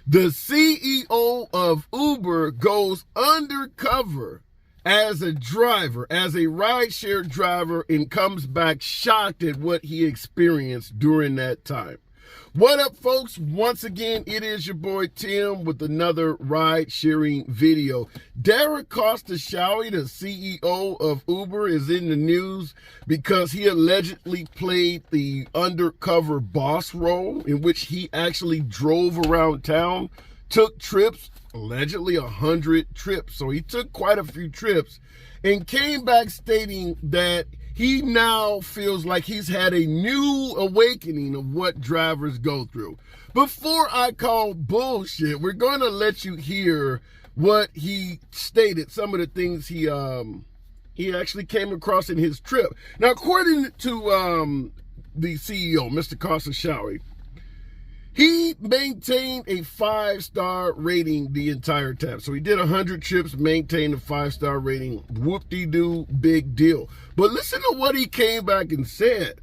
The CEO of Uber goes undercover as a driver, as a rideshare driver, and comes back shocked at what he experienced during that time. What up, folks? Once again, it is your boy Tim with another ride-sharing video. Derek Costa-Showy, the CEO of Uber, is in the news because he allegedly played the undercover boss role, in which he actually drove around town, took trips, allegedly 100 trips. So he took quite a few trips and came back stating that he now feels like he's had a new awakening of what drivers go through. Before I call bullshit, we're going to let you hear what he stated, some of the things he actually came across in his trip. Now, according to the CEO, Mr. Costa-Showy, he maintained a 5-star rating the entire time. So he did 100 trips, maintained a 5-star rating. Whoop-de-doo, big deal. But listen to what he came back and said.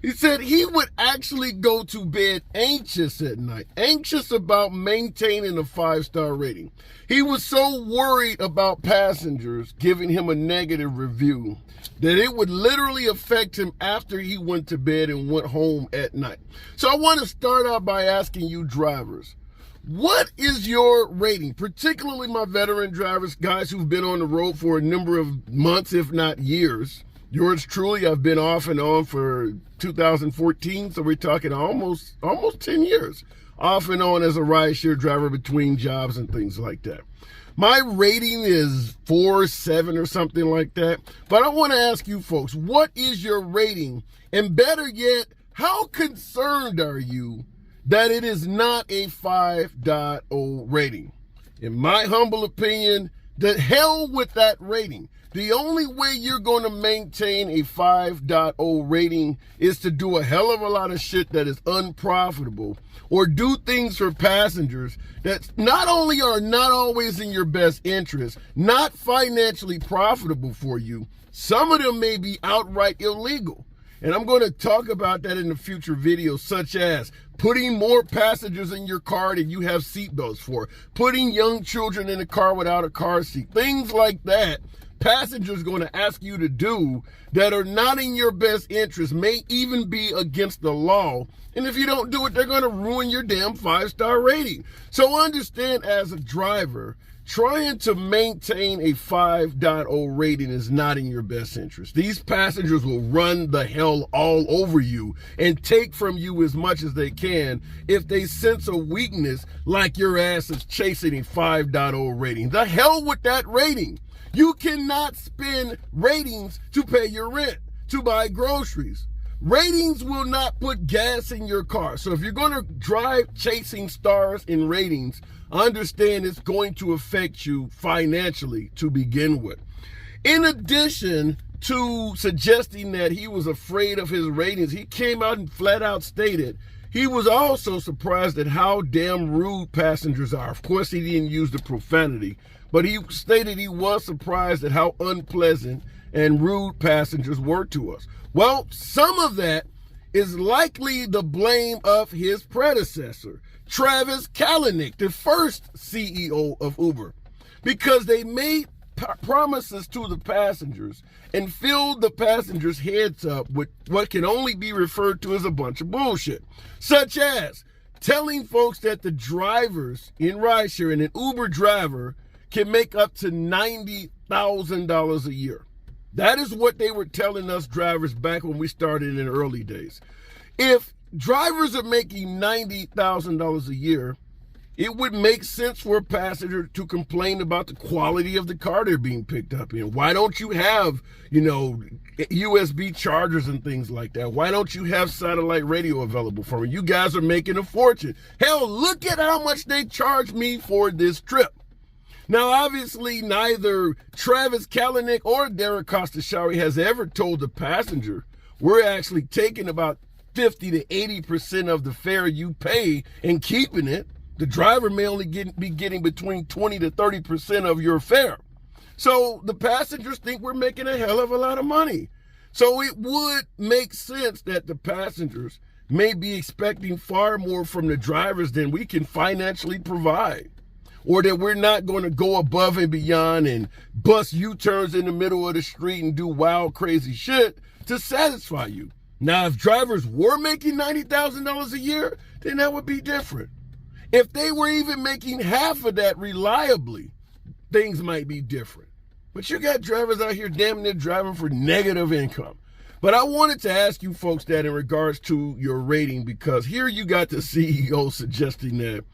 He said he would actually go to bed anxious at night, anxious about maintaining a 5-star rating. He was so worried about passengers giving him a negative review that it would literally affect him after he went to bed and went home at night. So I want to start out by asking you drivers, what is your rating? Particularly my veteran drivers, guys who've been on the road for a number of months, if not years. Yours truly, I've been off and on for 2014, so we're talking almost 10 years off and on as a rideshare driver between jobs and things like that. My rating is 4.7 or something like that. But I want to ask you folks, what is your rating? And better yet, how concerned are you that it is not a 5.0 rating? In my humble opinion, the hell with that rating. The only way you're going to maintain a 5.0 rating is to do a hell of a lot of shit that is unprofitable, or do things for passengers that not only are not always in your best interest, not financially profitable for you, some of them may be outright illegal. And I'm going to talk about that in a future video, such as putting more passengers in your car than you have seatbelts for, putting young children in the car without a car seat, things like that. Passengers going to ask you to do that are not in your best interest, may even be against the law. And if you don't do it, they're going to ruin your damn 5-star rating. So understand, as a driver, trying to maintain a 5.0 rating is not in your best interest. These passengers will run the hell all over you and take from you as much as they can if they sense a weakness like your ass is chasing a 5.0 rating. The hell with that rating. You cannot spend ratings to pay your rent, to buy groceries. Ratings will not put gas in your car. So if you're going to drive chasing stars in ratings, understand it's going to affect you financially to begin with. In addition to suggesting that he was afraid of his ratings, he came out and flat out stated he was also surprised at how damn rude passengers are. Of course, he didn't use the profanity, but he stated he was surprised at how unpleasant and rude passengers were to us. Well, some of that is likely the blame of his predecessor, Travis Kalanick, the first CEO of Uber, because they made promises to the passengers and filled the passengers' heads up with what can only be referred to as a bunch of bullshit, such as telling folks that the drivers in rideshare and an Uber driver can make up to $90,000 a year. That is what they were telling us drivers back when we started in the early days. If drivers are making $90,000 a year, it would make sense for a passenger to complain about the quality of the car they're being picked up in. Why don't you have, USB chargers and things like that? Why don't you have satellite radio available for me? You guys are making a fortune. Hell, look at how much they charged me for this trip. Now, obviously, neither Travis Kalanick or Derek Costa-Showy has ever told the passenger, we're actually taking about 50 to 80% of the fare you pay and keeping it. The driver may only be getting between 20 to 30% of your fare. So the passengers think we're making a hell of a lot of money. So it would make sense that the passengers may be expecting far more from the drivers than we can financially provide, or that we're not going to go above and beyond and bust U-turns in the middle of the street and do wild, crazy shit to satisfy you. Now, if drivers were making $90,000 a year, then that would be different. If they were even making half of that reliably, things might be different. But you got drivers out here damn near driving for negative income. But I wanted to ask you folks that in regards to your rating, because here you got the CEO suggesting that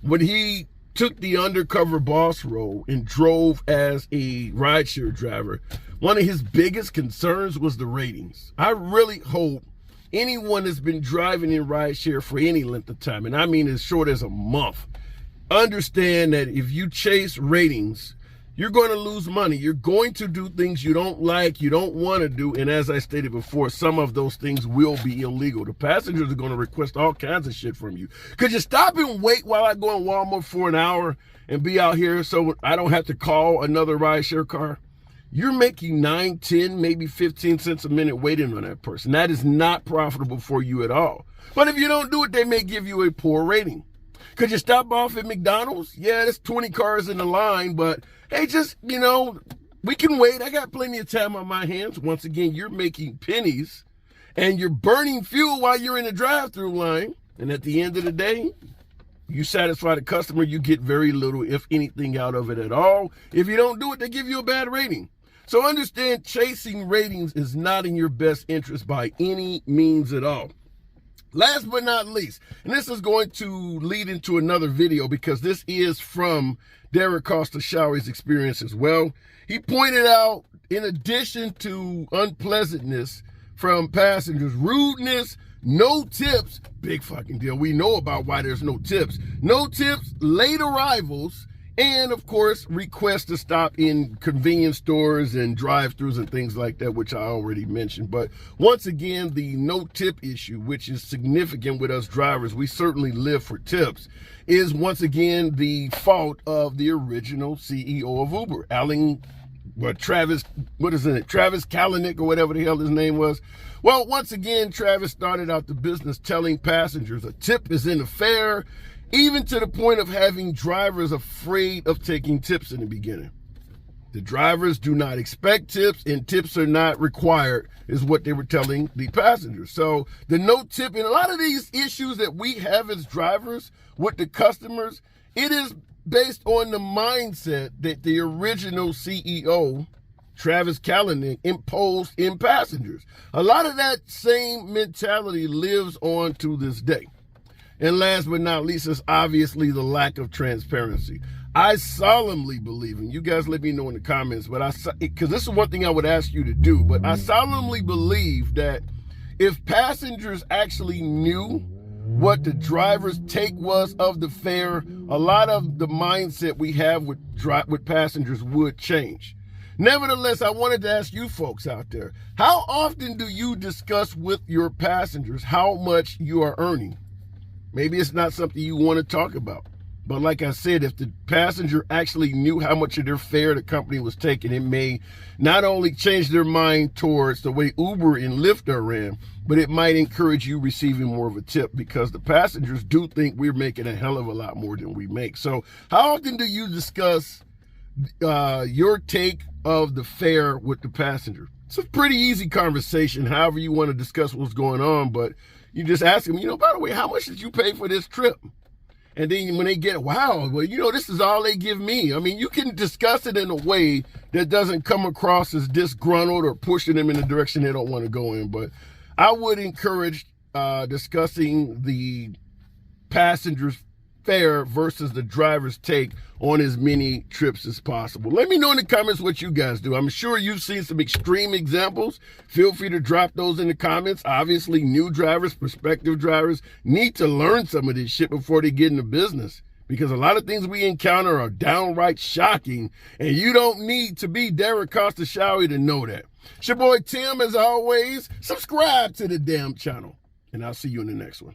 when he took the undercover boss role and drove as a rideshare driver, one of his biggest concerns was the ratings. I really hope anyone that's been driving in rideshare for any length of time, and I mean as short as a month, understand that if you chase ratings, you're going to lose money. You're going to do things you don't like, you don't want to do, and as I stated before, some of those things will be illegal. The passengers are going to request all kinds of shit from you. Could you stop and wait while I go in Walmart for an hour and be out here so I don't have to call another rideshare car? You're making 9, 10, maybe 15 cents a minute waiting on that person. That is not profitable for you at all. But if you don't do it, they may give you a poor rating. Could you stop off at McDonald's? Yeah, there's 20 cars in the line, but hey, just, we can wait. I got plenty of time on my hands. Once again, you're making pennies and you're burning fuel while you're in the drive-through line. And at the end of the day, you satisfy the customer, you get very little, if anything, out of it at all. If you don't do it, they give you a bad rating. So understand, chasing ratings is not in your best interest by any means at all. Last but not least, and this is going to lead into another video because this is from Derek Costa-Showery's experience as well. He pointed out, in addition to unpleasantness from passengers, rudeness, no tips, big fucking deal. We know about why there's no tips. No tips, late arrivals, and of course, requests to stop in convenience stores and drive-thrus and things like that, which I already mentioned. But once again, the no tip issue, which is significant with us drivers, we certainly live for tips, is once again the fault of the original CEO of Uber, Travis Kalanick or whatever the hell his name was. Well, once again, Travis started out the business telling passengers a tip is in the fare, even to the point of having drivers afraid of taking tips in the beginning. The drivers do not expect tips, and tips are not required, is what they were telling the passengers. So the no tip, and a lot of these issues that we have as drivers with the customers, it is based on the mindset that the original CEO, Travis Kalanick, imposed in passengers. A lot of that same mentality lives on to this day. And last but not least is obviously the lack of transparency. I solemnly believe, and you guys let me know in the comments, but because this is one thing I would ask you to do, but I solemnly believe that if passengers actually knew what the driver's take was of the fare, a lot of the mindset we have with passengers would change. Nevertheless, I wanted to ask you folks out there, how often do you discuss with your passengers how much you are earning? Maybe it's not something you want to talk about. But like I said, if the passenger actually knew how much of their fare the company was taking, it may not only change their mind towards the way Uber and Lyft are ran, but it might encourage you receiving more of a tip, because the passengers do think we're making a hell of a lot more than we make. So how often do you discuss your take of the fare with the passenger? It's a pretty easy conversation, however you want to discuss what's going on, but you just ask them, by the way, how much did you pay for this trip? And then when they get, wow, well, this is all they give me. I mean, you can discuss it in a way that doesn't come across as disgruntled or pushing them in the direction they don't want to go in. But I would encourage discussing the passenger's fare versus the driver's take on as many trips as possible. Let me know in the comments what you guys do. I'm sure you've seen some extreme examples. Feel free to drop those in the comments. Obviously, new drivers, prospective drivers need to learn some of this shit before they get into business, because a lot of things we encounter are downright shocking, and you don't need to be Derek Costa-Showery to know that. It's your boy Tim, as always. Subscribe to the damn channel, and I'll see you in the next one.